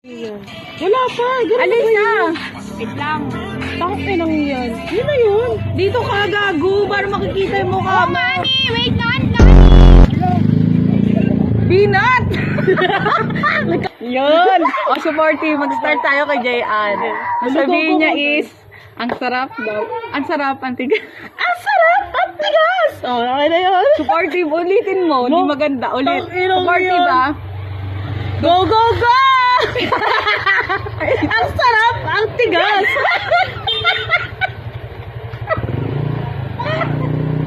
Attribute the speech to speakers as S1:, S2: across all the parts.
S1: Wala pa.
S2: Alis na. Wait lang.
S1: Tangin lang yan. Yun na yun.
S2: Dito ka, gago. Para makikita yung mukha mo.
S3: Nani, wait, Nani.
S2: Binat! Yun. O, supportive. Mag-start tayo kay Jayan. Ang sabihin niya is, ang sarap daw. Ang sarap, ang tigas. Ang sarap, ang tigas!
S1: Oh, okay na yun.
S2: Supportive, ulitin mo. Hindi maganda. Ulit.
S1: Tangina mo
S2: Supportive
S1: yan.
S2: ah.
S1: Go, go, go! Ang sarap, ang tigas.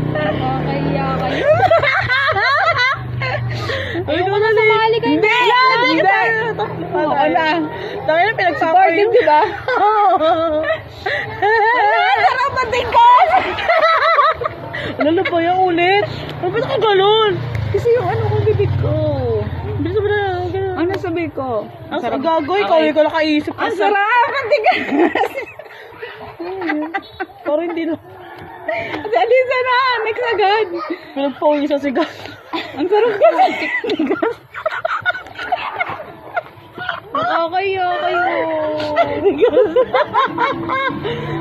S3: Kaya kayo.
S1: Ay, ko na sumali kayo.
S2: Hindi! Hindi! Oo na.
S1: Tangin na pinagsapayo.
S2: Supportive, di ba? Sarap, ang tigas!
S1: Ano ba yan ulit? Bakit ka galon?
S2: Kasi yung ano kong bibig ko.
S1: Bilis mo na. Ganun.
S2: Ano sabi ko?
S1: Ang sarap. Gago, ikaw yung nakaisip.
S2: Ang sarap! Ang tigas!
S1: Parang hindi na.
S2: Alisa na! Next agad!
S1: Pinagpawisan si Gas.
S2: Ang sarap kasi! Tigas!
S3: Kayo.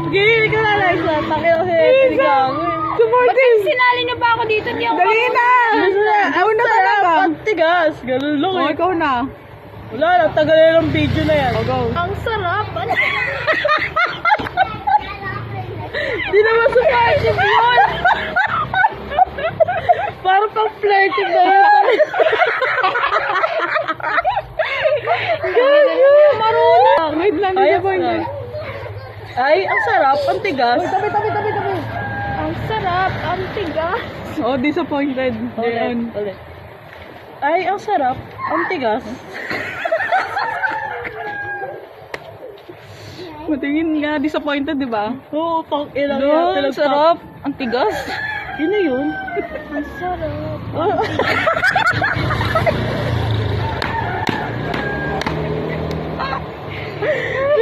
S1: Sige, ka na, Liza. Takil ako si Gago.
S2: Supportive!
S3: Sinali niyo ba ako dito? Hindi ako
S2: Dali na! Una ka na ba?
S1: Ang tigas. Ganun lang
S2: O,
S1: eh.
S2: ikaw na.
S1: Wala lang, tagal na lang video na yan.
S2: O, go.
S3: Ang sarap.
S1: Di naman supportive yun. Parang pang flirting na yun. Gago.
S2: Marunong! Wait lang,
S1: Ay,
S2: disappointed.
S1: Ay, ang sarap, ang tigas.
S2: Tabi.
S3: Ang sarap. Ang tigas.
S2: Oh, disappointed. Diyan.
S1: Ulit. Ay, ang sarap, ang tigas.
S2: Matingin nga, disappointed, di ba?
S1: Oo, tang ina
S2: Doon, sarap. Ang tigas.
S1: Yun na yun.
S3: Ang sarap.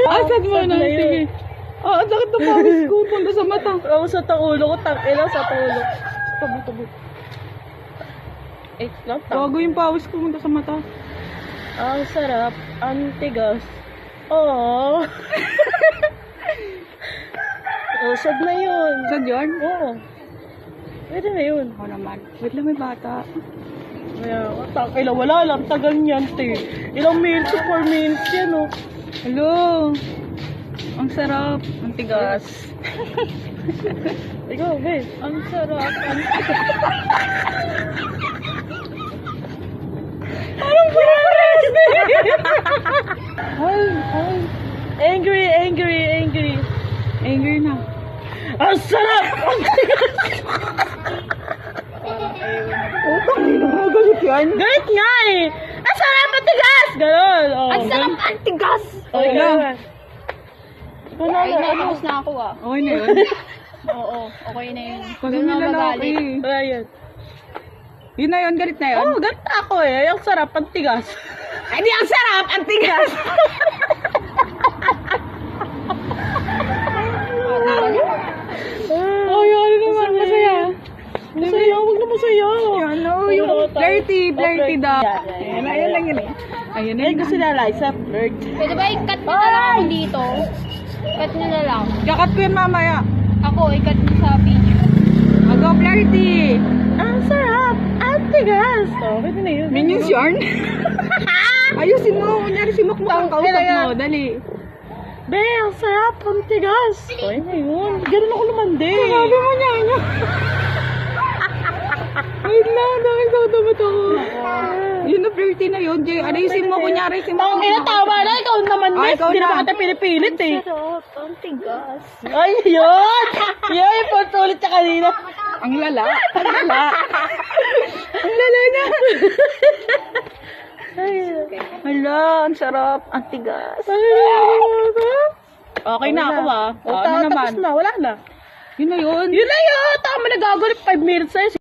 S2: Asad mo na.
S1: na yun.
S2: Sige. Ah, ang sakit ng pawis ko. Punta sa mata.
S1: Ako sa taulo ko, tang ina sa taulo. Tabi. Eh, lang,
S2: Bago yung pawis ko. Punta sa mata.
S1: Ang sarap, ang tigas. Oo. Oh, sad na yun.
S2: Sad yun?
S1: Oo. Pwede na yun.
S2: Ako naman. Wait lang, may bata.
S1: Kaya, tangina, wala lang, tagal niyan, te. Ilang minutes to 4 minutes yan, oh.
S2: Hello. Ang sarap. Ang tigas.
S1: Ikaw, be.
S3: Ang sarap. Ang
S1: Parang pinares, be. Ay. Angry.
S2: Angry na.
S1: Ang sarap! Ang tigas!
S2: Utang nila. Galit yan.
S1: Galit nga eh! Ang sarap, ang tigas! Ganon. Oh,
S3: Ang sarap. Ang tigas.
S1: Okay
S2: na.
S1: na. Wala
S3: Ay,
S1: na.
S3: naayos na ako ah.
S2: Okay na yun.
S3: Oo, okay na yun.
S2: Kasi
S3: Doon
S2: may
S3: na
S2: lalaki.
S3: magalit.
S1: Wala yan.
S2: Yun na yun. Galit na yun.
S1: Oh, galit ako eh. Ang sarap, ang tigas.
S2: Ay, di ang sarap. Ang tigas.
S1: Ay, ano naman, masaya. Masaya, huwag na masaya.
S2: Yan, no. Yung flirty daw.
S1: Yan.
S2: Ayun lang yun eh. Ayun na
S1: Eh,
S2: yun.
S1: kasi na Liza, flirt.
S3: Pwede ba i-cut nyo na lang ako dito? Cut nyo na lang.
S2: Kakat ko yun mamaya.
S3: Ako, i-cut nyo sa video.
S2: Mag-go flirty.
S1: Ang sarap, ang tigas. Oh, pwede na yun.
S2: Minions yarn? Ayusin mo. Kunyari si Mukmuk ang kausap mo. Dali.
S1: Be, ang sarap, ang tigas. Okay na yun. Ganun ako lumandi.
S2: Sabi mo niya. Wait lang. Dami sa katabat ako. Yun na flirty na yun. Jay, ayusin mo. Kunyari si
S1: Tawag
S2: Mukmuk.
S1: ina, tama na. Ikaw naman,
S2: Ay,
S1: miss.
S2: ikaw
S1: Hindi
S2: na.
S1: naman kita pinipilit eh.
S3: Sarap. Ang tigas.
S1: Ay, yun! Yun, yung pagsulit ka kanina.
S2: Ang lala. Ang lala. Ang lala na. Hala, ang sarap. Ang tigas. Okay na ako ah.
S1: O,
S2: Ano naman?
S1: tapos na, wala na.
S2: Yun na yun.
S1: Yun na yun! Tama na gagawin. 5 minutes na yun.